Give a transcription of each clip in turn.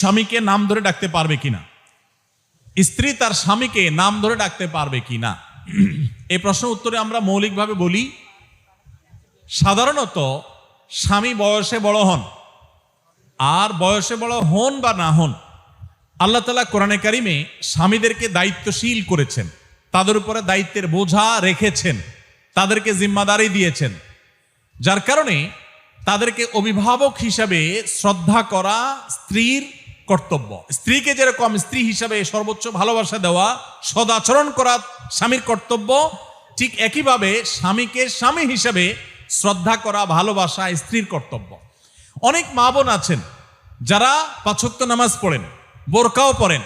স্বামীকে নাম ধরে ডাকতে পারবে কিনা, স্ত্রী তার স্বামীকে নাম ধরে ডাকতে পারবে কিনা, এই প্রশ্নের উত্তরে আমরা মৌলিকভাবে বলি, সাধারণত স্বামী বয়সে বড় হন, আর বয়সে বড় হন বা না হন, আল্লাহ তাআলা কোরআনে কারিমে স্বামীদেরকে দায়িত্বশীল করেছেন, তাদের উপরে দায়িত্বের বোঝা রেখেছেন, তাদেরকে জিম্মাদারি দিয়েছেন, যার কারণে তাদেরকে অভিভাবক হিসাবে শ্রদ্ধা করা স্ত্রীর কর্তব্য। স্ত্রীকে যেরকম স্ত্রী হিসাবে সর্বোচ্চ ভালোবাসা দেওয়া, সদাচরণ করা স্বামীর কর্তব্য, ঠিক একইভাবে স্বামীকে স্বামী হিসাবে শ্রদ্ধা করা, ভালোবাসা স্ত্রীর কর্তব্য। অনেক মা বোন আছেন যারা 5 ওয়াক্ত নামাজ পড়েন, বোরকাও পরেন,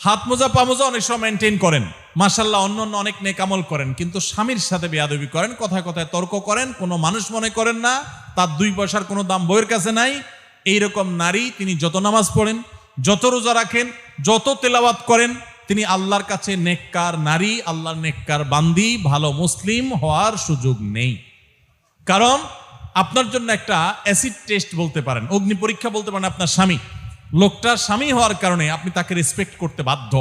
হাত মোজা পা মোজা অনেক সময় মেনটেন করেন, মাশাআল্লাহ অন্য অন্য অনেক নেকামল করেন, কিন্তু স্বামীর সাথে বেয়াদবি করেন, কথায় কথায় তর্ক করেন, কোনো মানুষ মনে করেন না, তার 2 পয়সার কোনো দাম বইয়ের কাছে নাই। এইরকম নারী তিনি যত নামাজ পড়েন, যত রোজা রাখেন, যত তেলাওয়াত করেন, তিনি আল্লাহর কাছে নেককার নারী, আল্লাহর নেককার বান্দি, ভালো মুসলিম হওয়ার সুযোগ নেই। কারণ আপনার জন্য একটা অ্যাসিড টেস্ট বলতে পারেন, অগ্নি পরীক্ষা বলতে পারেন আপনার স্বামী। লোকটা স্বামী হওয়ার কারণে আপনি তাকে রেসপেক্ট করতে বাধ্য,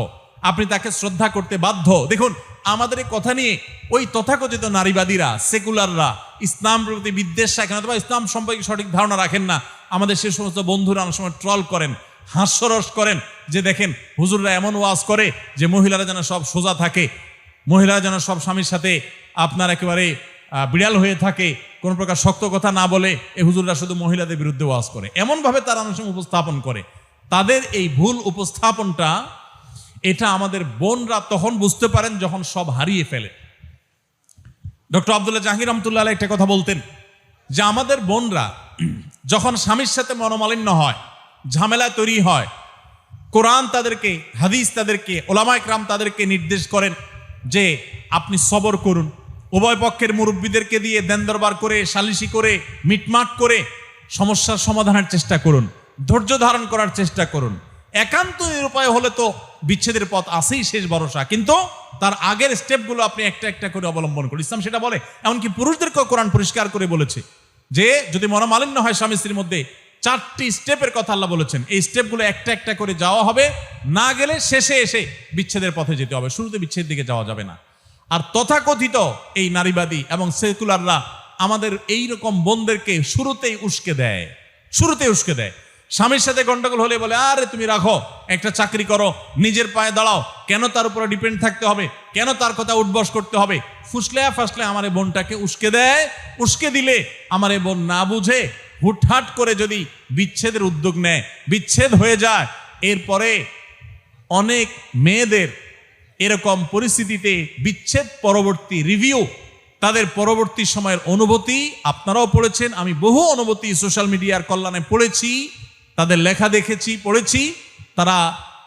আপনি তাকে শ্রদ্ধা করতে বাধ্য। দেখুন, আমাদের এই কথা নিয়ে ওই তথাকথিত নারীবাদীরা, সেকুলাররা, ইসলাম প্রতি বিদ্বেষ রাখেন অথবা ইসলাম সম্পর্কে সঠিক ধারণা রাখেন না, আমাদের সে সমস্ত বন্ধুরা অনেক সময় ট্রল করেন, হাস্যরস করেন, যে দেখেন হুজুররা এমন ওয়াজ করে যে মহিলারা যেন সব সোজা থাকে, মহিলারা যেন সব স্বামীর সাথে আপনার একেবারে বিড়াল হয়ে থাকে, কোন প্রকার শক্ত কথা না বলে, এই হুজুররা শুধু মহিলাদের বিরুদ্ধে ওয়াজ করে, এমনভাবে তারা অনেক সময় উপস্থাপন করে। তাদের এই ভুল উপস্থাপনটা, এটা আমাদের বোনরা তখন বুঝতে পারেন যখন সব হারিয়ে ফেলে। ডক্টর আব্দুল্লাহ জাহাঙ্গীর রহমতুল্লাহ আলাইহি একটা কথা বলতেন যে আমাদের বোনরা যখন স্বামীর সাথে মনোমালিন্য হয়, ঝামেলা তৈরি হয়, কোরআন তাদেরকে, হাদিস তাদেরকে, ওলামায়ে কেরাম তাদেরকে নির্দেশ করেন যে আপনি সবর করুন, উভয় পক্ষের মুরব্বীদেরকে দিয়ে দেন দরবার করে, সালিশি করে, মিটমাট করে সমস্যার সমাধানের চেষ্টা করুন, ধৈর্য ধারণ করার চেষ্টা করুন। একান্ত নিরুপায় হলে তো বিচ্ছেদের পথ আছেই শেষ ভরসা, কিন্তু তার আগের স্টেপগুলো আপনি একটা একটা করে অবলম্বন করুন। ইসলাম সেটা বলে, এমনকি পুরুষদেরকেও কোরআন পরিষ্কার করে বলেছে যে যদি মনোমালিন্য হয় স্বামী স্ত্রীর মধ্যে, 4টি স্টেপের কথা আল্লাহ বলেছেন, এই স্টেপগুলো একটা একটা করে যাওয়া হবে, না গেলে শেষে এসে বিচ্ছেদের পথে যেতে হবে, শুরুতে বিচ্ছেদের দিকে যাওয়া যাবে না। আর তথাকথিত এই নারীবাদী এবং সেকুলাররা আমাদের এই রকম বোনদেরকে শুরুতেই উস্কে দেয়, স্বামীর সাথে গন্ডগোল হলে বলে আরে তুমি রাখো, একটা চাকরি করো, নিজের পায়ে দাঁড়াও, কেন তার উপরে ডিপেন্ড থাকতে হবে, কেন তার কথা উঠবস করতে হবে। ফুসলে আমার এই বোনটাকে উস্কে দেয়। উস্কে দিলে আমার এই বোন না বুঝে হুটহাট করে যদি বিচ্ছেদের উদ্যোগ নেয়, বিচ্ছেদ হয়ে যায়, এরপরে অনেক মেয়েদের এরকম পরিস্থিতিতে বিচ্ছেদ পরবর্তী রিভিউ, তাদের পরবর্তী সময়ের অনুভূতি আপনারাও পড়েছেন, আমি বহু অনুভূতি সোশ্যাল মিডিয়ার কল্যাণে পড়েছি, তাদের লেখা দেখেছি, পড়েছি। তারা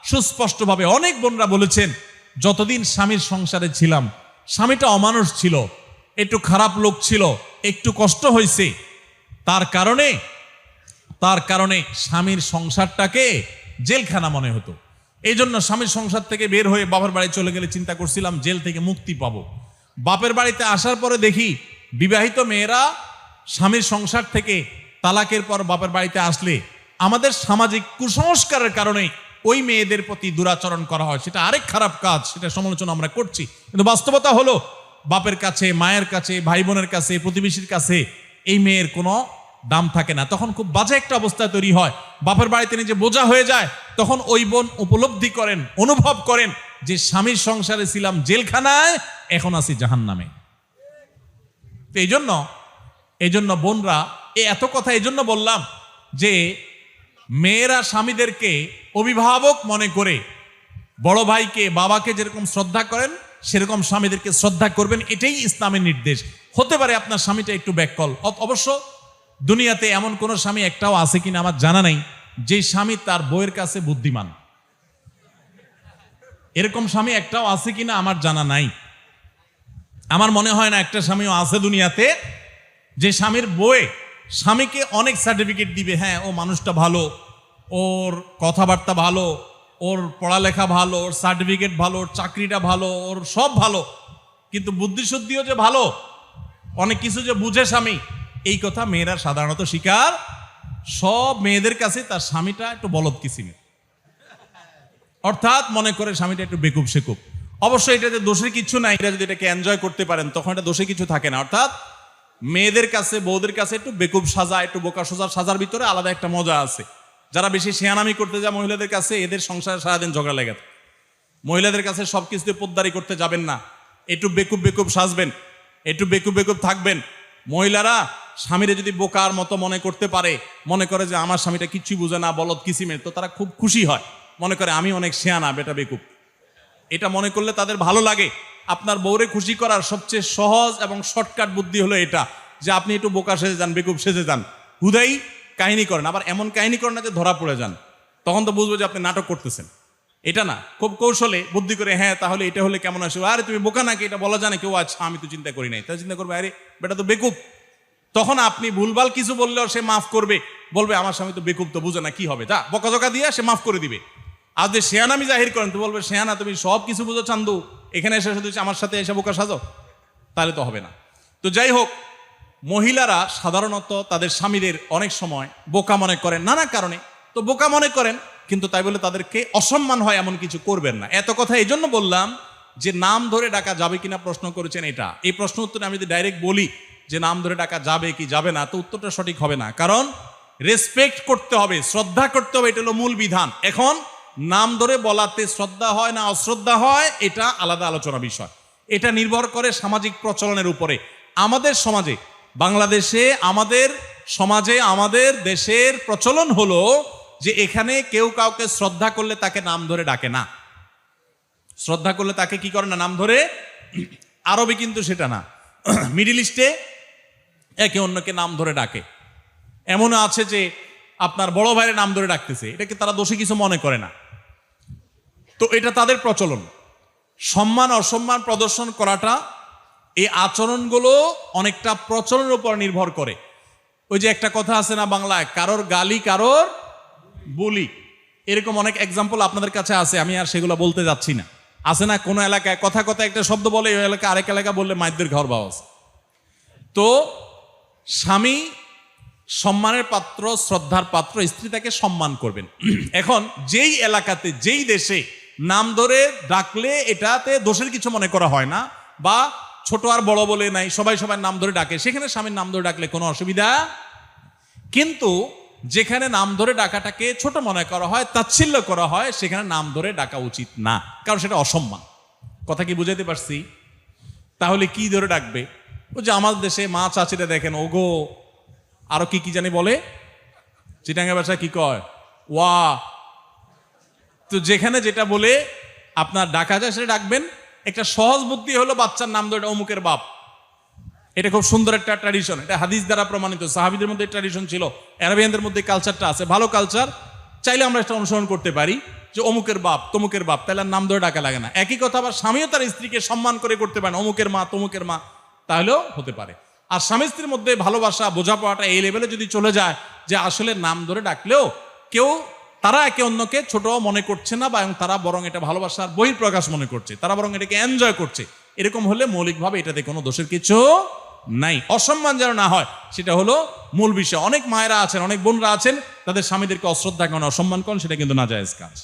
সুস্পষ্টভাবে অনেক বোনরা বলেছেন, যতদিন স্বামীর সংসারে ছিলাম, স্বামীটা অমানুষ ছিল, একটু খারাপ লোক ছিল, একটু কষ্ট হয়েছে, তার কারণে স্বামীর সংসারটাকে জেলখানা মনে হতো। এই জন্য স্বামীর সংসার থেকে বের হয়ে বাবার বাড়ি চলে গেলে চিন্তা করছিলাম জেল থেকে মুক্তি পাবো। বাপের বাড়িতে আসার পরে দেখি বিবাহিত মেয়েরা স্বামীর সংসার থেকে তালাকের পর বাপের বাড়িতে আসলে আমাদের সামাজিক কুসংস্কারের কারণে ওই মেয়েদের প্রতি দুরাচরণ করা হয়, সেটা আরেক খারাপ কাজ, সেটা সমালোচনা আমরা করছি। কিন্তু বাস্তবতা হলো বাপের কাছে, মায়ের কাছে, ভাই বোনের কাছে, প্রতিবেশীর কাছে এই মেয়ের কোনো দাম থাকে না। তখন খুব বাজে একটা অবস্থা তৈরি হয়, বাপের বাড়িতে নিজে বোঝা হয়ে যায়। তখন ওই বোন উপলব্ধি করেন, অনুভব করেন যে স্বামীর সংসারে ছিলাম জেলখানায়, এখন আছি জাহান্নামে। এই জন্য বোনরা এত কথা এই জন্য বললাম যে মেয়েরা স্বামীদেরকে অভিভাবক মনে করে, বড় ভাইকে, বাবাকে যেরকম শ্রদ্ধা করেন সেরকম স্বামীদেরকে শ্রদ্ধা করবেন, এটাই ইসলামের নির্দেশ। হতে পারে আপনার স্বামীটা একটু ব্যাককল, অবশ্য দুনিয়াতে এমন কোন স্বামী একটাও আছে কিনা আমার জানা নাই যে স্বামী তার বউয়ের কাছে বুদ্ধিমান, এরকম স্বামী একটাও আছে কিনা আমার জানা নাই। আমার মনে হয় না একটা স্বামীও আছে দুনিয়াতে যে স্বামীর বউয়ে স্বামীকে অনেক সার্টিফিকেট দিবে, হ্যাঁ ও মানুষটা ভালো, ওর কথাবার্তা ভালো, ওর পড়ালেখা ভালো, ওর সার্টিফিকেট ভালো, ওর চাকরিটা ভালো, ওর সব ভালো, কিন্তু বুদ্ধিশুদ্ধিও যে ভালো, অনেক কিছু যে বুঝে স্বামী, এই কথা মেয়েরা সাধারণত স্বীকার। সব মেয়েদের কাছে তার স্বামীটা একটু বলদ কিসিমের, অর্থাৎ মনে করে স্বামীটা একটু বেকুব সেকুব। অবশ্যই এটাতে দোষের কিছু নাই, এটা যদি এটাকে এনজয় করতে পারেন তখন এটা দোষে কিছু থাকে না। অর্থাৎ মেয়েদের কাছে, বউদের কাছে একটু বেকুব সাজা, একটু বোকা সোজার সাজার ভিতরে আলাদা একটা মজা আছে। যারা বেশি শেয়ানামি করতে যায় মহিলাদের কাছে, এদের সংসারে সারাদিন ঝগড়া লেগে থাকে। মহিলাদের কাছে সবকিছুতে পোদ্দারি করতে যাবেন না, একটু বেকুব বেকুব সাজবেন, একটু বেকুব বেকুব থাকবেন। মহিলারা স্বামীরা যদি বোকার মতো মনে করতে পারে, মনে করে যে আমার স্বামীটা কিচ্ছু বুঝে না, বলদ কিসিমের, তো তারা খুব খুশি হয়, মনে করে আমি অনেক শেয়ানা, বেটা বেকুব। এটা মনে করলে তাদের ভালো লাগে। আপনার বউরে খুশি করার সবচেয়ে সহজ এবং শর্টকাট বুদ্ধি হলো এটা, যে আপনি একটু বোকা সেজে যান, বেকুব সেজে যান, হুদাই কাহিনী করেন। আবার এমন কাহিনী করেন না যে ধরা পড়ে যান, তখন তো বুঝবো যে আপনি নাটক করতেছেন। এটা না, খুব কৌশলে বুদ্ধি করে, হ্যাঁ তাহলে এটা হলে কেমন আসবে, আরে তুমি বোকা নাকি, এটা বলা জানে কেউ, আচ্ছা আমি তো চিন্তা করি নাই, তাই চিন্তা করবে আরে বেটা তো বেকুব। তখন আপনি ভুলভাল কিছু বললেও সে মাফ করবে, বলবে আমার স্বামী তো বেকুব, তো বুঝে না, কি হবে, যা বকাঝকা দিয়ে সে মাফ করে দিবে। আর যে শেয়ানামি জাহির করেন তো বলবে, শেয়ানা তুমি সব কিছু বুঝো চান্দু, এখানে এসে শুধু আমার সাথে এসে বোকা সাজো, তাহলে তো হবে না। তো যাই হোক, মহিলারা সাধারণত তাদের স্বামীদের অনেক সময় বোকা মনে করেন নানা কারণে। তো বোকা মনে করেন, কিন্তু তাই বলে তাদেরকে অসম্মান হয় এমন কিছু করবেন না। এত কথা এই জন্য বললাম যে নাম ধরে ডাকা যাবে কিনা প্রশ্ন করেছেন, এটা এই প্রশ্ন উত্তরে আমি যদি ডাইরেক্ট বলি যে নাম ধরে ডাকা যাবে কি যাবে না, তো উত্তরটা সঠিক হবে না। কারণ রেসপেক্ট করতে হবে, শ্রদ্ধা করতে হবে, এটা হলো মূল বিধান। এখন নাম ধরে বলাতে শ্রদ্ধা হয় না অশ্রদ্ধা হয়, এটা আলাদা আলোচনা বিষয়। এটা নির্ভর করে সামাজিক প্রচলনের উপরে। আমাদের সমাজে, বাংলাদেশে আমাদের সমাজে, আমাদের দেশের প্রচলন হলো যে এখানে কেউ কাউকে শ্রদ্ধা করলে তাকে নাম ধরে ডাকে না। শ্রদ্ধা করলে তাকে কি করে না, নাম ধরে। আরবে কিন্তু সেটা না, মিডিল ইস্টে একে অন্যকে নাম ধরে ডাকে। এমনও আছে যে আপনার বড় ভাইয়ের নাম ধরে ডাকতেছে, এটাকে তারা দোষী কিছু মনে করে না। তো এটা তাদের প্রচলন। সম্মান অসম্মান প্রদর্শন করাটা, এই আচরণগুলো অনেকটা প্রচলনের উপর নির্ভর করে। ওই যে একটা কথা আছে না বাংলায়, কারোর গালি কারোর বলি, এরকম অনেক এক্সাম্পল আপনাদের কাছে আছে, আমি আর সেগুলো বলতে যাচ্ছি না। আছে না কোনো এলাকায় কথা কথা একটা শব্দ বলে, ওই এলাকা আরেক এলাকা বললে মাইদের ঘর বাস। তো স্বামী সম্মানের পাত্র, শ্রদ্ধার পাত্র, স্ত্রী তাকে সম্মান করবেন। এখন যেই এলাকাতে, যেই দেশে নাম ধরে ডাকলে এটাতে দোষের কিছু মনে করা হয় না, বা ছোট আর বড় বলে নাই, সবাই সবাই নাম ধরে ডাকে, সেখানে স্বামীর নাম ধরে ডাকলে কোনো অসুবিধা। কিন্তু যেখানে নাম ধরে ডাকাটাকে ছোট মনে করা হয়, তাচ্ছিল্য করা হয়, সেখানে নাম ধরে ডাকা উচিত না, কারণ সেটা অসম্মান। কথা কি বুঝাইতে পারছি? তাহলে কি ধরে ডাকবে? ও যে আমাদের দেশে মা চাচিরা দেখেন, ওগো, আরো কি কি জানি বলে, চিটাঙ্গা ভাষায় কি কয়, ওয়া। তো যেখানে যেটা বলে আপনার ডাকা যায় সেটা ডাকবেন। একটা সহজ বুদ্ধি হলো বাচ্চার নাম ধরে অমুকের বাপ। এটা খুব সুন্দর একটা ট্র্যাডিশন, এটা হাদিস দ্বারা প্রমাণিত। সাহাবীদের মধ্যে ট্র্যাডিশন ছিল, আরবিয়ানদের মধ্যে কালচারটা আছে, ভালো কালচার। চাইলে আমরা এটা অনুসরণ করতে পারি যে অমুকের বাপ তমুকের বাপ, তাহলে নাম ধরে ডাকা লাগে না। একই কথা আবার স্বামীও তার স্ত্রীকে সম্মান করে করতে পারেন, অমুকের মা তমুকের মা, তাহলেও হতে পারে। আর স্বামী স্ত্রীর মধ্যে ভালোবাসা বোঝাপড়াটা এই লেভেলে যদি চলে যায় যে আসলে নাম ধরে ডাকলেও কেউ, তারা একে অন্যকে ছোট মনে করছে না, বা তারা বরং এটা ভালোবাসার বহিঃপ্রকাশ মনে করছে, তারা বরং এটাকে এনজয় করছে, এরকম হলে মৌলিকভাবে এটাতে কোনো দোষের কিছু নাই। অসম্মান যেন না হয়, সেটা হলো মূল বিষয়। অনেক মায়েরা আছেন, অনেক বোনরা আছেন, তাদের স্বামীদেরকে অশ্রদ্ধা করেন, অসম্মান করেন, সেটা কিন্তু নাজায়েজ কাজ।